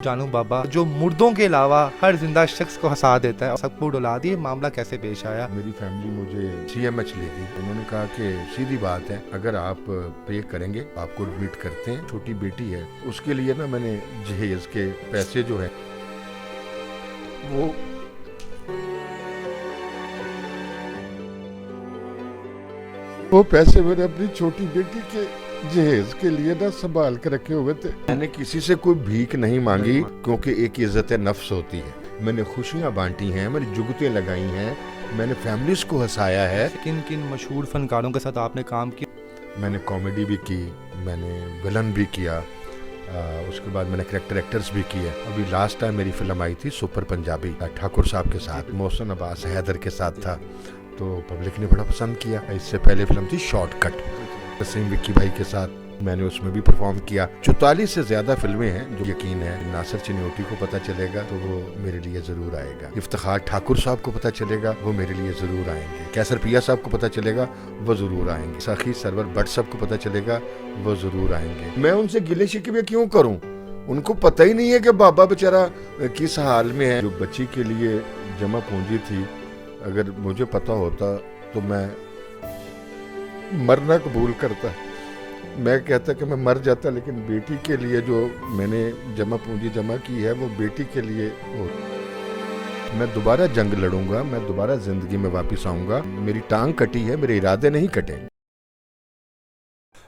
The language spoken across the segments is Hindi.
जानू बाबा जो मुर्दों के अलावा हर जिंदा शख्स को हंसा देता है और सबको डुला दिए, मामला कैसे पेश आया? मेरी फैमिली मुझे CMH ले गई। उन्होंने कहा कि सीधी बात है, अगर आप पे करेंगे आपको एडमिट करते हैं। छोटी बेटी है, उसके लिए ना मैंने जहेज के पैसे जो है वो पैसे मैंने अपनी छोटी बेटी के जहेज के लिए ना संभाल के रखे हुए थे। मैंने किसी से कोई भीख नहीं मांगी, क्योंकि एक इज्जत नफ्स होती है। मैंने खुशियां बांटी हैं, मैंने जुगतें लगाई हैं, मैंने फैमिलीज को हंसाया है। किन किन मशहूर फनकारों के साथ आपने काम किया? मैंने कॉमेडी भी की, मैंने विलन भी किया, उसके बाद मैंने करेक्टर एक्टर्स भी किए। अभी लास्ट टाइम मेरी फिल्म आई थी सुपर पंजाबी, ठाकुर साहब के साथ, मोहसिन अब्बास हैदर के साथ था, तो पब्लिक ने बड़ा पसंद किया। इससे पहले फिल्म थी शॉर्टकट, वसीम विक्की भाई के साथ, मैंने उसमें भी परफॉर्म किया। 44 से ज्यादा फिल्में हैं, जो यकीन है नासिर चिन्योटी को पता चलेगा तो वो मेरे लिए जरूर आएगा। इफ्तिखार ठाकुर साहब को पता चलेगा, वो मेरे लिए जरूर आएंगे। कैसर पिया साहब को पता चलेगा, वो जरूर आएंगे। साखी सरवर भट्ट साहब को पता चलेगा, वो जरूर आएंगे। मैं उनसे गिले शिकवे क्यों करूं? उनको पता ही नहीं है कि बाबा बेचारा किस हाल में है। जो बच्ची के लिए जमा पूंजी थी, अगर मुझे पता होता तो मैं मरना कबूल करता। मैं कहता कि मैं मर जाता, लेकिन बेटी के लिए जो मैंने जमा पूंजी जमा की है वो बेटी के लिए हो। मैं दोबारा जंग लड़ूंगा, मैं दोबारा जिंदगी में वापस आऊंगा। मेरी टांग कटी है, मेरे इरादे नहीं कटे।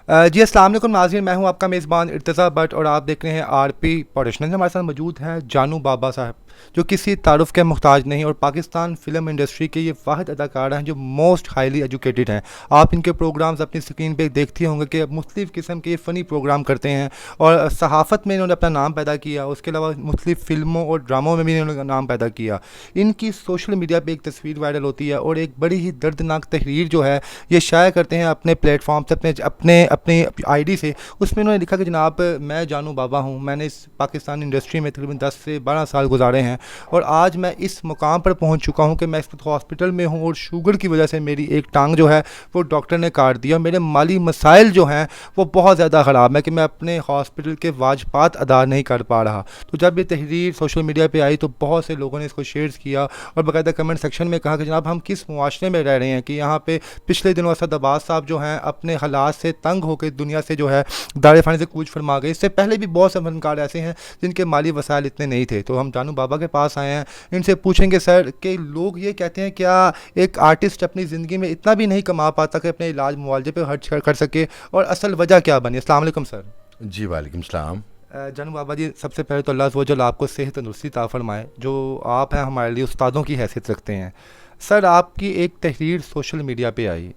जी अस्सलाम वालेकुम नाज़रीन, मैं हूं आपका मेज़बान इर्तज़ा भट्ट और आप देख रहे हैं RP प्रोडक्शन। हमारे साथ मौजूद हैं जानू बाबा साहब, जो किसी तारुफ के मुहताज नहीं और पाकिस्तान फिल्म इंडस्ट्री के ये वाहिद अदाकार हैं जो मोस्ट हाईली एजुकेटेड हैं। आप इनके प्रोग्राम्स अपनी स्क्रीन पे देखते होंगे कि मुख्तलिफ़ किस्म के फ़नी प्रोग्राम करते हैं और सहाफ़त में इन्होंने अपना नाम पैदा किया। उसके अलावा मुख्तलिफ़ फ़िल्मों और ड्रामों में भी इन्होंने नाम पैदा किया। इनकी सोशल मीडिया पर एक तस्वीर वायरल होती है और एक बड़ी ही दर्दनाक तहरीर जो है ये शाया करते हैं अपने प्लेटफॉर्म से, अपने अपनी ID से। उसमें उन्होंने लिखा कि जनाब मैं जानू बाबा हूँ, मैंने इस पाकिस्तान इंडस्ट्री में तकरीबन 10 से 12 साल गुजारे हैं और आज मैं इस मुकाम पर पहुँच चुका हूँ कि मैं इस वक्त हॉस्पिटल में हूँ और शुगर की वजह से मेरी एक टांग जो है वो डॉक्टर ने काट दिया। मेरे माली मसाइल जो हैं वो बहुत ज़्यादा ख़राब है कि मैं अपने हॉस्पिटल के वाजपात अदा नहीं कर पा रहा। तो जब ये तहरीर सोशल मीडिया पर आई तो बहुत से लोगों ने इसको शेयर किया और बाकायदा कमेंट सेक्शन में कहा कि जनाब हम किस मुआशरे में रह रहे हैं कि यहाँ पे पिछले दिनों असद अब्बास साहब जो हैं अपने हालात से तंग होकर दुनिया से जो है दारे फानी से कूच फरमा गए। इससे पहले भी बहुत से फनकार ऐसे हैं जिनके माली वसाइल इतने नहीं थे। तो हम जानू बाबा के पास आए हैं, इनसे पूछेंगे सर कि लोग ये कहते हैं क्या एक आर्टिस्ट अपनी ज़िंदगी में इतना भी नहीं कमा पाता कि अपने इलाज मुआवजे पे खर्च कर सके, और असल वजह क्या बनी? अस्सलाम वालेकुम सर। जी वालेकुम सलाम। जानू बाबा जी, सबसे पहले तो अल्लाह वजल आपको सेहत तंदुरुस्ती अता फरमाए। जो आप हैं हमारे लिए उस्तादों की हैसियत रखते हैं। सर आपकी एक तहरीर सोशल मीडिया पे आई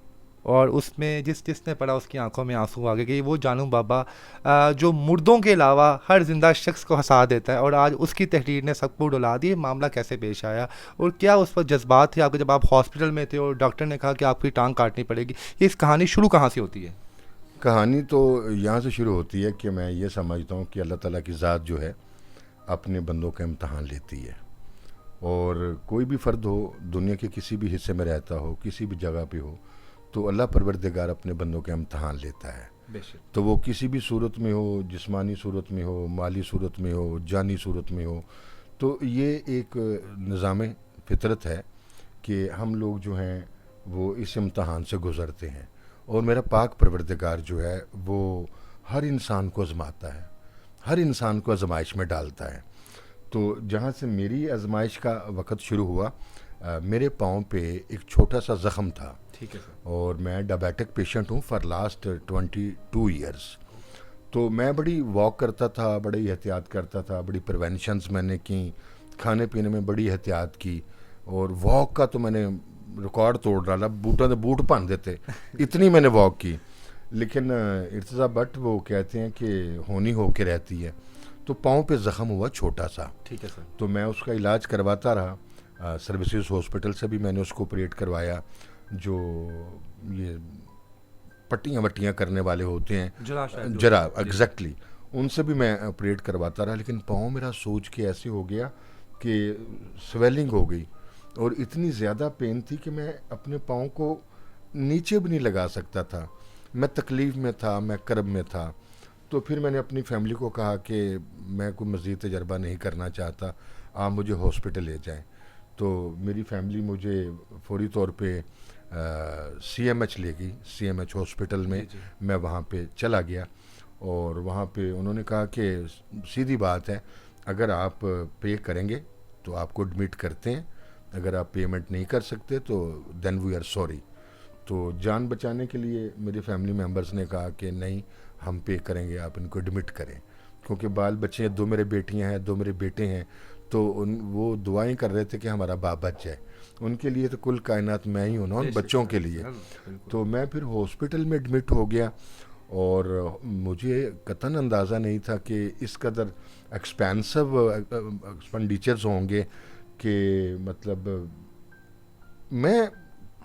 और उसमें जिसने पढ़ा उसकी आंखों में आंसू आ गए कि वो जानू बाबा जो मुर्दों के अलावा हर जिंदा शख्स को हंसा देता है, और आज उसकी तहरीर ने सबको डुला दी। मामला कैसे पेश आया और क्या उस पर जज्बात थे आपके जब आप हॉस्पिटल में थे और डॉक्टर ने कहा कि आपकी टांग काटनी पड़ेगी? ये इस कहानी शुरू कहाँ से होती है? कहानी तो यहाँ से शुरू होती है कि मैं ये समझता हूँ कि अल्लाह ताला की ज़ात जो है अपने बंदों का इम्तहान लेती है। और कोई भी फ़र्द हो, दुनिया के किसी भी हिस्से में रहता हो, किसी भी जगह पे हो, तो अल्लाह परवरदिगार अपने बंदों का इम्तहान लेता है। तो वो किसी भी सूरत में हो, जिस्मानी सूरत में हो, माली सूरत में हो, जानी सूरत में हो, तो ये एक निज़ाम फितरत है कि हम लोग जो हैं वो इस इम्तहान से गुज़रते हैं। और मेरा पाक परवरदिगार जो है वो हर इंसान को आज़माता है, हर इंसान को आज़माइश में डालता है। तो जहाँ से मेरी आज़माइश का वक़्त शुरू हुआ, मेरे पाँव पे एक छोटा सा ज़ख़म था। ठीक है सर। और मैं डायबिटिक पेशेंट हूँ फॉर लास्ट 22 ईयर्स। तो मैं बड़ी वॉक करता था, बड़ी एहतियात करता था, बड़ी प्रिवेंशंस मैंने की, खाने पीने में बड़ी एहतियात की, और वॉक का तो मैंने रिकॉर्ड तोड़ डाला, बूटों से बूट भन देते, इतनी मैंने वॉक की। लेकिन इर्तज़ा भट्ट वो कहते हैं कि होनी होके रहती है। तो पाँव पे ज़ख़म हुआ छोटा सा। ठीक है सर। तो मैं उसका इलाज करवाता रहा। सर्विसेज हॉस्पिटल से भी मैंने उसको ऑपरेट करवाया, जो ये पट्टियाँ वट्टियाँ करने वाले होते हैं, जरा एग्जैक्टली, उनसे भी मैं ऑपरेट करवाता रहा। लेकिन पाँव मेरा सोच के ऐसे हो गया कि स्वेलिंग हो गई और इतनी ज़्यादा पेन थी कि मैं अपने पाँव को नीचे भी नहीं लगा सकता था। मैं तकलीफ़ में था, मैं कर्ब में था। तो फिर मैंने अपनी फैमिली को कहा कि मैं कोई मज़ीद तजर्बा नहीं करना चाहता, आप मुझे हॉस्पिटल ले जाएं। तो मेरी फैमिली मुझे फौरी तौर पे CMH ले गई, CMH हॉस्पिटल में। जी। मैं वहाँ पे चला गया और वहाँ पे उन्होंने कहा कि सीधी बात है, अगर आप पे करेंगे तो आपको एडमिट करते हैं, अगर आप पेमेंट नहीं कर सकते तो देन वी आर सॉरी। तो जान बचाने के लिए मेरे फैमिली मेम्बर्स ने कहा कि नहीं, हम पे करेंगे, आप इनको एडमिट करें, क्योंकि बाल बच्चे हैं, 2 मेरे बेटियां हैं, 2 मेरे बेटे हैं। तो वो दुआएं कर रहे थे कि हमारा बाप बच जाए। उनके लिए तो कुल कायनात मैं ही हूँ ना, उन बच्चों के लिए। तो मैं फिर हॉस्पिटल में एडमिट हो गया और मुझे कतन अंदाज़ा नहीं था कि इस कदर एक्सपेंसिव एक्सपेंडिचर्स होंगे कि मतलब मैं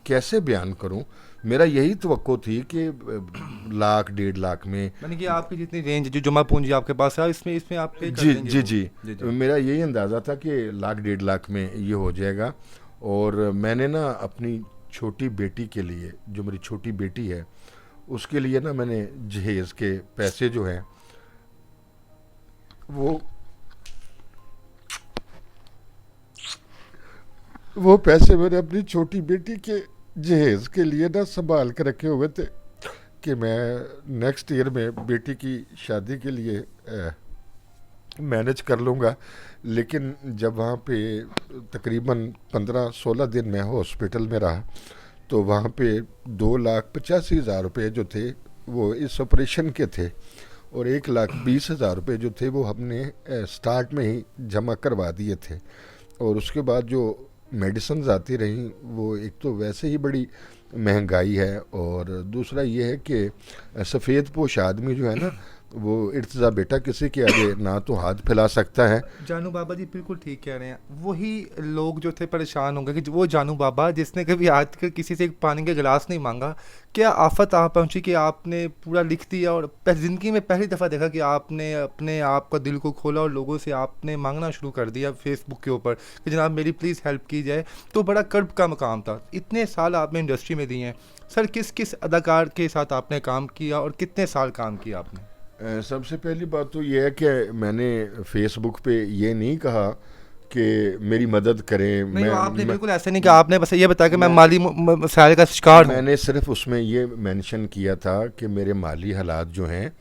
कैसे बयान करूं। मेरा यही तवक्को थी कि लाख 1.5 लाख में। यानी कि आपकी जितनी रेंज जो जमा पूंजी आपके पास है इसमें इसमें आप पे कर जी देंगे जी वो। जी, जी। मेरा यही अंदाज़ा था कि लाख 1.5 लाख में ये हो जाएगा। और मैंने ना अपनी छोटी बेटी के लिए, जो मेरी छोटी बेटी है, उसके लिए ना मैंने जहेज़ के पैसे जो हैं वो पैसे मैंने अपनी छोटी बेटी के जहेज़ के लिए ना संभाल के रखे हुए थे कि मैं नेक्स्ट ईयर में बेटी की शादी के लिए मैनेज कर लूँगा। लेकिन जब वहाँ पे तकरीबन 15-16 दिन मैं हॉस्पिटल में रहा, तो वहाँ पे 2,85,000 रुपये जो थे वो इस ऑपरेशन के थे, और 1,20,000 रुपये जो थे वो हमने स्टार्ट में ही जमा करवा दिए थे। और उसके बाद जो मेडिसिन आती रहीं, वो एक तो वैसे ही बड़ी महंगाई है, और दूसरा ये है कि सफ़ेद पोश आदमी जो है ना, वो इर्तिज़ा बेटा किसी के आगे ना तो हाथ फैला सकता है। जानू बाबा जी बिल्कुल ठीक कह रहे हैं। वही लोग जो थे परेशान होंगे कि वो जानू बाबा जिसने कभी आज तक किसी से एक पानी का गिलास नहीं मांगा, क्या आफत आ पहुंची कि आपने पूरा लिख दिया और ज़िंदगी में पहली दफ़ा देखा कि आपने अपने आप का दिल को खोला और लोगों से आपने मांगना शुरू कर दिया फेसबुक के ऊपर कि जनाब मेरी प्लीज़ हेल्प की जाए। तो बड़ा कर्ब का मकाम था। इतने साल आपने इंडस्ट्री में दिए हैं सर, किस किस अदाकार के साथ आपने काम किया और कितने साल काम किया आपने? सबसे पहली बात तो ये है कि मैंने फेसबुक पे ये नहीं कहा कि मेरी मदद करें। नहीं, आपने बिल्कुल ऐसे नहीं कहा। आपने बस ये बताया कि मैं माली मसाइल का शिकार हूं। मैंने सिर्फ उसमें ये मेंशन किया था कि मेरे माली हालात जो हैं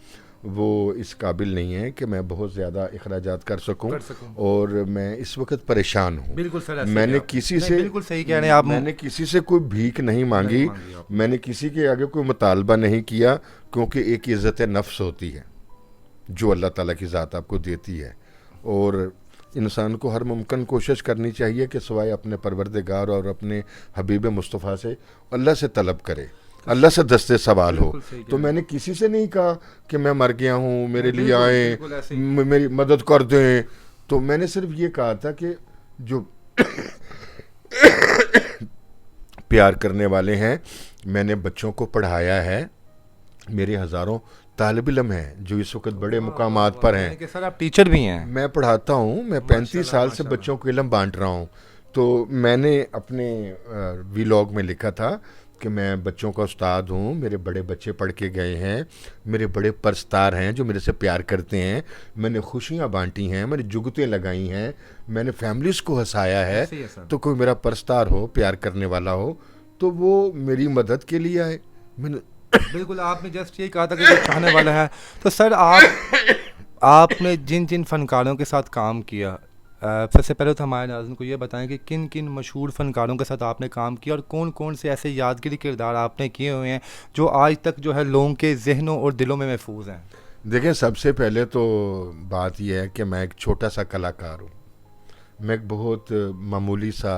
वो इस काबिल नहीं है कि मैं बहुत ज़्यादा अखराजात कर सकूं, और मैं इस वक्त परेशान हूँ। बिल्कुल सर, मैंने किसी से, बिल्कुल सही कह रहे हैं आप। मैंने किसी से कोई भीख नहीं मांगी, मैंने किसी के आगे कोई मुतालबा नहीं किया, क्योंकि एक इज़्ज़त नफ्स होती है जो अल्लाह ताला की ज़ात आपको देती है, और इंसान को हर मुमकिन कोशिश करनी चाहिए कि सिवाय अपने परवरदिगार और अपने हबीब मुस्तफ़ा से अल्लाह से तलब करे, अल्लाह से दस्ते सवाल हो। तो मैंने किसी से नहीं कहा कि मैं मर गया हूँ, मेरे लिए आए, मेरी मदद कर दें। तो मैंने सिर्फ ये कहा था कि जो प्यार करने वाले हैं, मैंने बच्चों को पढ़ाया है, मेरे हज़ारों तालिब इल्म हैं जो इस वक्त बड़े मुकामात पर हैं। कि सर आप टीचर भी हैं? मैं पढ़ाता हूँ, मैं 35 साल से बच्चों को इल्म बांट रहा हूँ। तो मैंने अपने वीलॉग में लिखा था कि मैं बच्चों का उस्ताद हूँ, मेरे बड़े बच्चे पढ़ के गए हैं, मेरे बड़े परस्तार हैं जो मेरे से प्यार करते हैं, मैंने खुशियाँ बांटी हैं, मैंने जुगतें लगाई हैं, मैंने फैमिलीज़ को हंसाया है। तो कोई मेरा परस्तार हो, प्यार करने वाला हो, तो वो मेरी मदद के लिए आए। मैंने बिल्कुल, आपने जस्ट ये कहा था कि जो चाहने वाला है। तो सर आपने जिन जिन फनकारों के साथ काम किया, सबसे पहले तो हमारे नाज़रीन को ये बताएं कि किन किन मशहूर फनकारों के साथ आपने काम किया और कौन कौन से ऐसे यादगारी किरदार आपने किए हुए हैं जो आज तक जो है लोगों के जहनों और दिलों में महफूज हैं? देखें, सबसे पहले तो बात यह है कि मैं एक छोटा सा कलाकार हूँ, मैं एक बहुत मामूली सा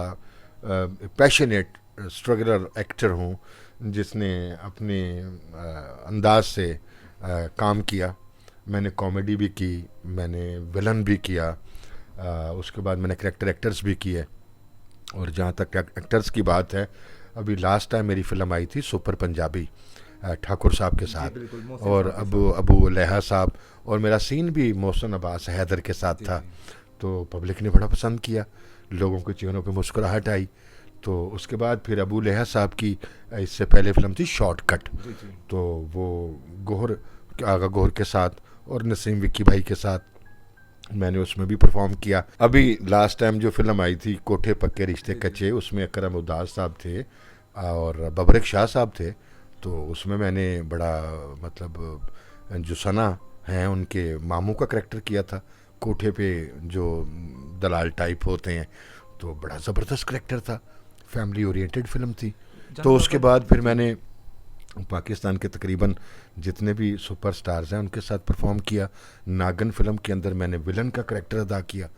पैशनेट स्ट्रगलर एक्टर हूँ जिसने अपने अंदाज से काम किया। मैंने कॉमेडी भी की, मैंने विलन भी किया, उसके बाद मैंने करैक्टर एक्टर्स भी किए। और जहाँ तक एक्टर्स की बात है, अभी लास्ट टाइम मेरी फ़िल्म आई थी सुपर पंजाबी ठाकुर साहब के साथ, और अबू लैहा साहब, और मेरा सीन भी मोहसिन अब्बास हैदर के साथ था। तो पब्लिक ने बड़ा पसंद किया, लोगों के चेहरों पे मुस्कुराहट आई। तो उसके बाद फिर अबू लैहा साहब की इससे पहले फ़िल्म थी शॉर्टकट, तो वो आगा गोहर के साथ, और नसीम विक्की भाई के साथ मैंने उसमें भी परफॉर्म किया। अभी लास्ट टाइम जो फिल्म आई थी कोठे पक्के रिश्ते कच्चे, उसमें अकरम उदास साहब थे और बबरक शाह साहब थे। तो उसमें मैंने बड़ा मतलब जो सना हैं उनके मामू का करैक्टर किया था, कोठे पे जो दलाल टाइप होते हैं। तो बड़ा ज़बरदस्त करैक्टर था, फैमिली ओरिएंटेड फिल्म थी। तो उसके बाद फिर मैंने पाकिस्तान के तकरीबन जितने भी सुपर स्टार्स हैं उनके साथ परफॉर्म किया। नागन फिल्म के अंदर मैंने विलन का करैक्टर अदा किया।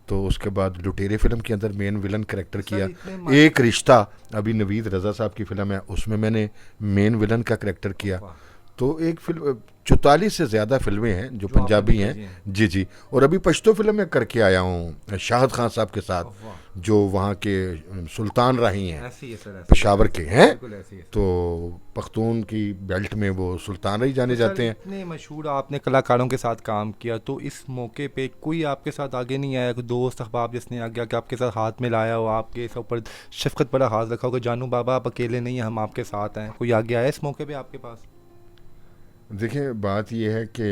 तो उसके बाद लुटेरे फिल्म के अंदर मेन विलन करैक्टर किया। एक रिश्ता अभी नवीद रज़ा साहब की फिल्म है, उसमें मैंने मेन विलन का करैक्टर किया। तो एक फिल्म 44 से ज़्यादा फिल्में हैं जो पंजाबी हैं। जी जी। और अभी पश्तो फिल्म में करके आया हूँ शाहिद खान साहब के साथ, जो वहाँ के सुल्तान राही हैं, पेशावर के हैं। तो पख्तून की बेल्ट में वो सुल्तान राही जाने जाते हैं। इतने मशहूर आपने कलाकारों के साथ काम किया, तो इस मौके पे कोई आपके साथ आगे नहीं आया, कोई दोस्त अहबाब जिसने आ गया कि आपके साथ हाथ मिलाया हो, आपके ऊपर शफकत बड़ा हाथ रखा हो कि जानू बाबा आप अकेले नहीं हैं, हम आपके साथ हैं? कोई आगे आया इस मौके पे आपके पास? देखिए बात यह है कि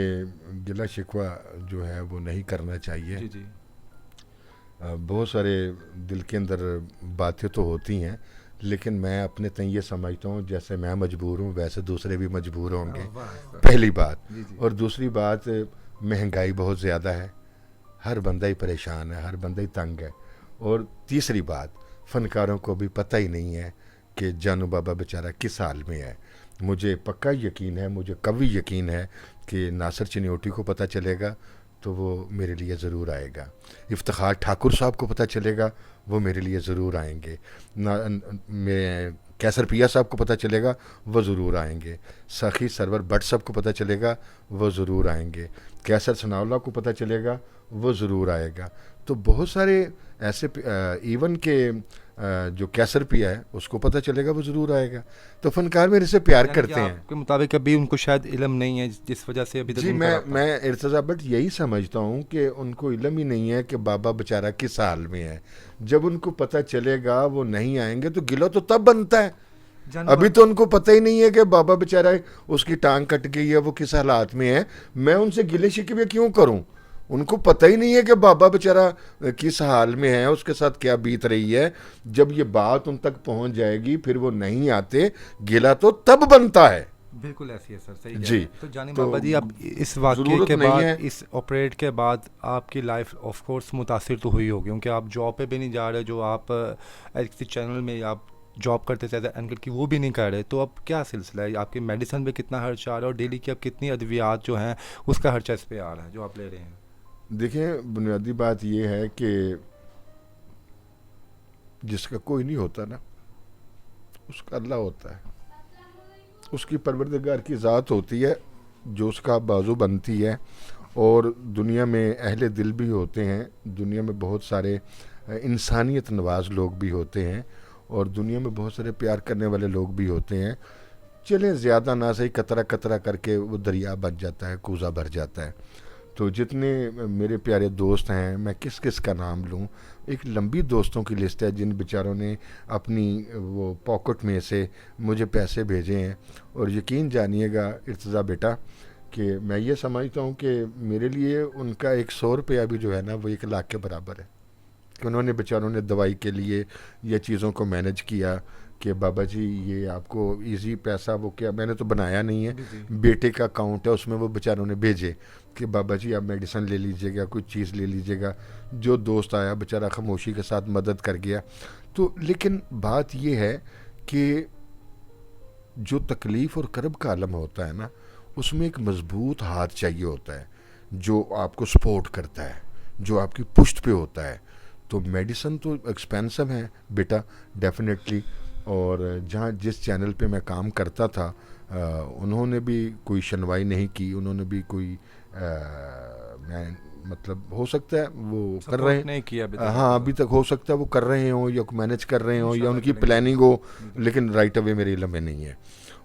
गिला शिकवा जो है वो नहीं करना चाहिए। जी जी। बहुत सारे दिल के अंदर बातें तो होती हैं, लेकिन मैं अपने तय ये समझता हूँ जैसे मैं मजबूर हूँ वैसे दूसरे भी मजबूर होंगे, पहली बात। और दूसरी बात, महंगाई बहुत ज़्यादा है, हर बंदा ही परेशान है, हर बंदा ही तंग है। और तीसरी बात, फ़नकारों को भी पता ही नहीं है कि जानू बाबा बेचारा किस हाल में है। मुझे पक्का यकीन है, मुझे कभी यकीन है कि नासिर चिन्योटी को पता चलेगा तो वो मेरे लिए ज़रूर आएगा। इफ्तिखार ठाकुर साहब को पता चलेगा वो मेरे लिए ज़रूर आएंगे। मैं कैसर पिया साहब को पता चलेगा वो ज़रूर आएंगे। सखी सरवर भट्ट साहब को पता चलेगा वो ज़रूर आएंगे। कैसर सनाउल्लाह को पता चलेगा वो ज़रूर आएगा। तो बहुत सारे ऐसे इवन के जो कैसर पिया है उसको पता चलेगा वो ज़रूर आएगा। तो फनकार मेरे से प्यार करते हैं। आपके मुताबिक अभी उनको शायद इल्म नहीं है जिस वजह से अभी तक जी मैं इर्तज़ा बट यही समझता हूँ कि उनको इल्म ही नहीं है कि बाबा बेचारा किस हाल में है। जब उनको पता चलेगा वो नहीं आएंगे तो गिला तो तब बनता है। अभी तो उनको पता ही नहीं है कि बाबा बेचारा उसकी टांग कट गई है, वो किस हालात में है। मैं उनसे गिले शिकवे क्यों करूँ? उनको पता ही नहीं है कि बाबा बेचारा किस हाल में है, उसके साथ क्या बीत रही है। जब ये बात उन तक पहुंच जाएगी फिर वो नहीं आते, गिला तो तब बनता है। बिल्कुल ऐसी है सर, सही जी। तो जानी बाबा जी, आप इस वाक़ये के बाद, इस ऑपरेट के बाद आपकी लाइफ ऑफ कोर्स मुतासिर तो हुई होगी, क्योंकि आप जॉब पे भी नहीं जा रहे, जो आप किसी चैनल में आप जॉब करते थे एंकर की वो भी नहीं कर रहे। तो अब क्या सिलसिला है? आपकी मेडिसिन पे कितना खर्चा आ रहा है और डेली की अब कितनी अद्वियात जो हैं उसका खर्चा इस पर आ रहा है जो आप ले रहे हैं? देखिए बुनियादी बात यह है कि जिसका कोई नहीं होता ना उसका अल्लाह होता है, उसकी परवरदिगार की ज़ात होती है जो उसका बाजू बनती है। और दुनिया में अहले दिल भी होते हैं, दुनिया में बहुत सारे इंसानियत नवाज लोग भी होते हैं और दुनिया में बहुत सारे प्यार करने वाले लोग भी होते हैं। चलें ज़्यादा ना सही, कतरा कतरा करके वो दरिया बन जाता है, कूज़ा भर जाता है। तो जितने मेरे प्यारे दोस्त हैं, मैं किस किस का नाम लूँ, एक लंबी दोस्तों की लिस्ट है जिन बेचारों ने अपनी वो पॉकेट में से मुझे पैसे भेजे हैं। और यकीन जानिएगा इर्तज़ा बेटा कि मैं ये समझता हूँ कि मेरे लिए उनका 100 रुपया भी जो है ना वो 1 लाख के बराबर है कि उन्होंने बेचारों ने दवाई के लिए ये चीज़ों को मैनेज किया कि बाबा जी ये आपको इजी पैसा, वो क्या मैंने तो बनाया नहीं है, बेटे का अकाउंट है उसमें वो बेचारों ने भेजे कि बाबा जी आप मेडिसिन ले लीजिएगा, कुछ चीज़ ले लीजिएगा। जो दोस्त आया बेचारा खामोशी के साथ मदद कर गया। तो लेकिन बात ये है कि जो तकलीफ़ और करब का आलम होता है ना, उसमें एक मजबूत हाथ चाहिए होता है जो आपको सपोर्ट करता है, जो आपकी पुश्त पे होता है। तो मेडिसिन तो एक्सपेंसिव है बेटा डेफिनेटली। और जहाँ जिस चैनल पे मैं काम करता था उन्होंने भी कोई सुनवाई नहीं की, उन्होंने भी कोई मैं मतलब हो सकता है वो कर रहे हैं, नहीं किया अभी तक। हाँ अभी तक हो सकता है वो कर रहे हों या मैनेज कर रहे हों या उनकी प्लानिंग हो, लेकिन राइट अवे मेरे इल्म में नहीं है।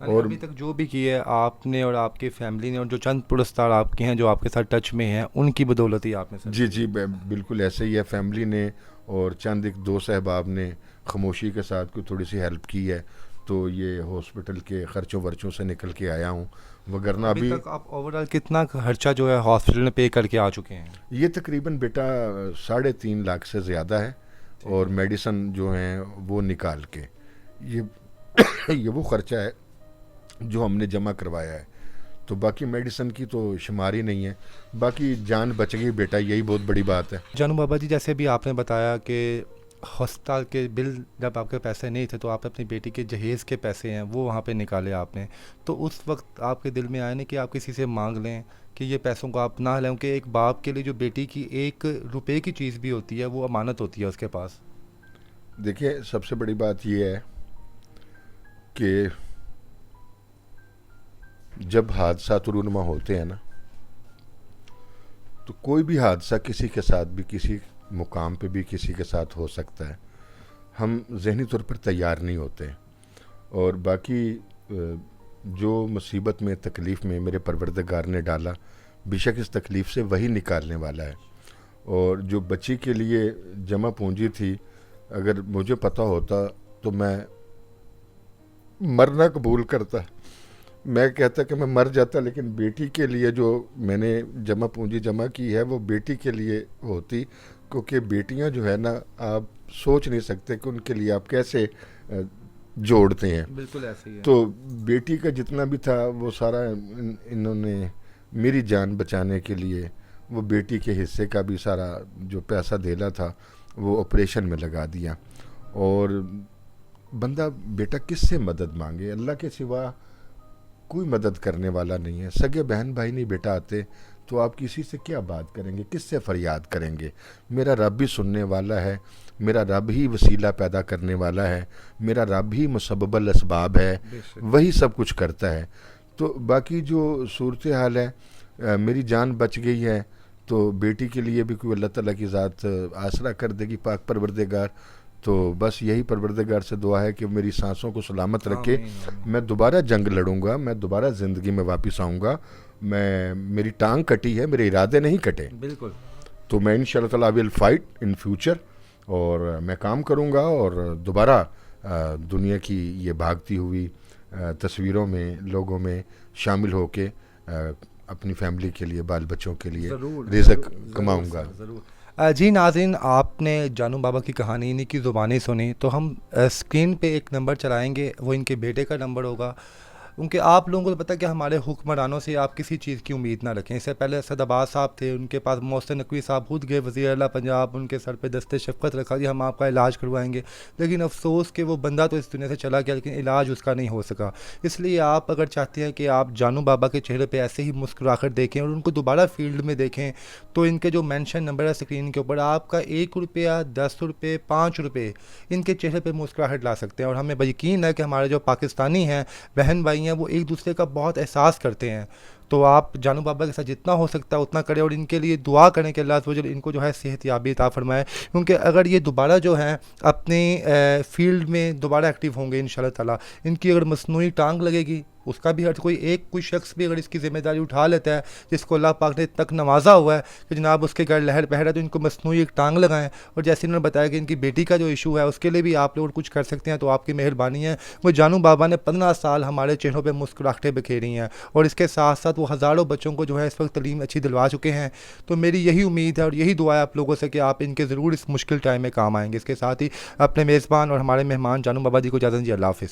और अभी तक जो भी किए आपने और आपकी फैमिली ने, और जो चंद पुरस्कार आपके हैं जो आपके साथ टच में हैं, उनकी बदौलत ही आपने सर। जी जी बिल्कुल ऐसे ही है। फैमिली ने और चंद एक दोस्त अहबाब ने खामोशी के साथ कोई थोड़ी सी हेल्प की है, तो ये हॉस्पिटल के ख़र्चों वर्चों से निकल के आया हूँ। वगरना अभी अभी तक आप ओवरऑल कितना खर्चा जो है हॉस्पिटल में पे करके आ चुके हैं? ये तकरीबन बेटा 3.5 लाख से ज़्यादा है। ठीक और है। मेडिसन जो हैं वो निकाल के ये ये वो खर्चा है जो हमने जमा करवाया है। तो बाकी मेडिसन की तो शुमार ही नहीं है। बाकी जान बच गई बेटा, यही बहुत बड़ी बात है। जानू बाबा जी, जैसे भी आपने बताया कि अस्पताल के बिल जब आपके पैसे नहीं थे तो आपने अपनी बेटी के जहेज़ के पैसे हैं वो वहाँ पे निकाले आपने, तो उस वक्त आपके दिल में आया नहीं कि आप किसी से मांग लें कि ये पैसों को आप ना लें, कि एक बाप के लिए जो बेटी की 1 रुपए की चीज़ भी होती है वो अमानत होती है उसके पास? देखिए, सबसे बड़ी बात ये है कि जब हादसा तुरुनमा होते हैं ना, तो कोई भी हादसा किसी के साथ भी, किसी मुकाम पे भी किसी के साथ हो सकता है। हम ज़हनी तौर पर तैयार नहीं होते। और बाकी जो मुसीबत में, तकलीफ़ में मेरे परवरदिगार ने डाला, बेशक इस तकलीफ़ से वही निकालने वाला है। और जो बच्ची के लिए जमा पूंजी थी, अगर मुझे पता होता तो मैं मरना कबूल करता। मैं कहता कि मैं मर जाता, लेकिन बेटी के लिए जो मैंने जमा पूंजी जमा की है वो बेटी के लिए होती। क्योंकि बेटियां जो है ना, आप सोच नहीं सकते कि उनके लिए आप कैसे जोड़ते हैं। बिल्कुल ऐसे ही है। तो बेटी का जितना भी था वो सारा इन्होंने मेरी जान बचाने के लिए, वो बेटी के हिस्से का भी सारा जो पैसा देना था वो ऑपरेशन में लगा दिया। और बंदा बेटा किससे मदद मांगे? अल्लाह के सिवा कोई मदद करने वाला नहीं है। सगे बहन भाई नहीं बेटा आते तो आप किसी से क्या बात करेंगे, किससे फरियाद करेंगे? मेरा रब भी सुनने वाला है, मेरा रब ही वसीला पैदा करने वाला है, मेरा रब ही मुसब्बल असबाब है, वही सब कुछ करता है। तो बाकी जो सूरत हाल है, मेरी जान बच गई है तो बेटी के लिए भी कोई अल्लाह ताला की ज़ात आसरा कर देगी, पाक परवरदिगार। तो बस यही परवरदिगार से दुआ है कि मेरी सांसों को सलामत रखे। मैं दोबारा जंग लड़ूंगा, मैं दोबारा ज़िंदगी में वापस आऊँगा। मेरी टांग कटी है, मेरे इरादे नहीं कटे। बिल्कुल। तो मैं इंशाल्लाह ताला विल फाइट इन फ्यूचर, और मैं काम करूँगा और दोबारा दुनिया की ये भागती हुई तस्वीरों में, लोगों में शामिल होके अपनी फैमिली के लिए, बाल बच्चों के लिए रिज़्क कमाऊँगा। जी नाज़रीन, आपने जानू बाबा की कहानी इन्हीं की ज़ुबानी सुनी, तो हम स्क्रीन पे एक नंबर चलाएंगे, वो इनके बेटे का नंबर होगा। उनके आप लोगों को पता है कि हमारे हुक्मरानों से आप किसी चीज़ की उम्मीद ना रखें। इससे पहले असद अब्बास साहब थे, उनके पास मोहसिन नकवी साहब खुद गए, वज़ीर आला पंजाब, उनके सर पे दस्ते शफ़क़त रखा कि हम आपका इलाज करवाएंगे, लेकिन अफसोस कि वो बंदा तो इस दुनिया से चला गया, लेकिन इलाज उसका नहीं हो सका। इसलिए आप अगर चाहते हैं कि आप जानू बाबा के चेहरे पर ऐसे ही मुस्कुराकर देखें और उनको दोबारा फील्ड में देखें, तो इनके जो मेंशन नंबर है स्क्रीन के ऊपर, आपका 1 रुपया, 10 रुपये, 5 रुपये इनके चेहरे पर मुस्कुराहट ला सकते हैं। और हमें यकीन है कि हमारे जो पाकिस्तानी हैं, बहन भाई हैं, वो एक दूसरे का बहुत एहसास करते हैं। तो आप जानू बाबा के साथ जितना हो सकता है उतना करें और इनके लिए दुआ करें कि अल्लाह वजल इनको जो है सेहत याबी अता फरमाए। क्योंकि अगर ये दोबारा जो है अपनी फील्ड में दोबारा एक्टिव होंगे इंशाल्लाह ताला, इनकी अगर मसनूई टांग लगेगी, उसका भी हर कोई शख्स भी अगर इसकी ज़िम्मेदारी उठा लेता है, जिसको अल्लाह पाक ने तक नवाजा हुआ है कि जनाब उसके घर लहर बहर है, तो इनको मसनूई एक टांग लगाएं। और जैसे इन्होंने बताया कि इनकी बेटी का जो इशू है उसके लिए भी आप लोग कुछ कर सकते हैं, तो आपकी मेहरबानी है। वो जानू बाबा ने 15 साल हमारे चेहरों पर मुस्कुराहटें बिखेरी हैं और इसके साथ साथ वो हज़ारों बच्चों को जो है इस वक्त तलीम अच्छी दिलवा चुके हैं। तो मेरी यही उम्मीद है और यही दुआ है आप लोगों से कि आप इनके ज़रूर इस मुश्किल टाइम में काम आएंगे। इसके साथ ही अपने मेज़बान और हमारे मेहमान जानू बाबा जी को इजाज़त दीजिए। अल्लाह हाफ़िज़।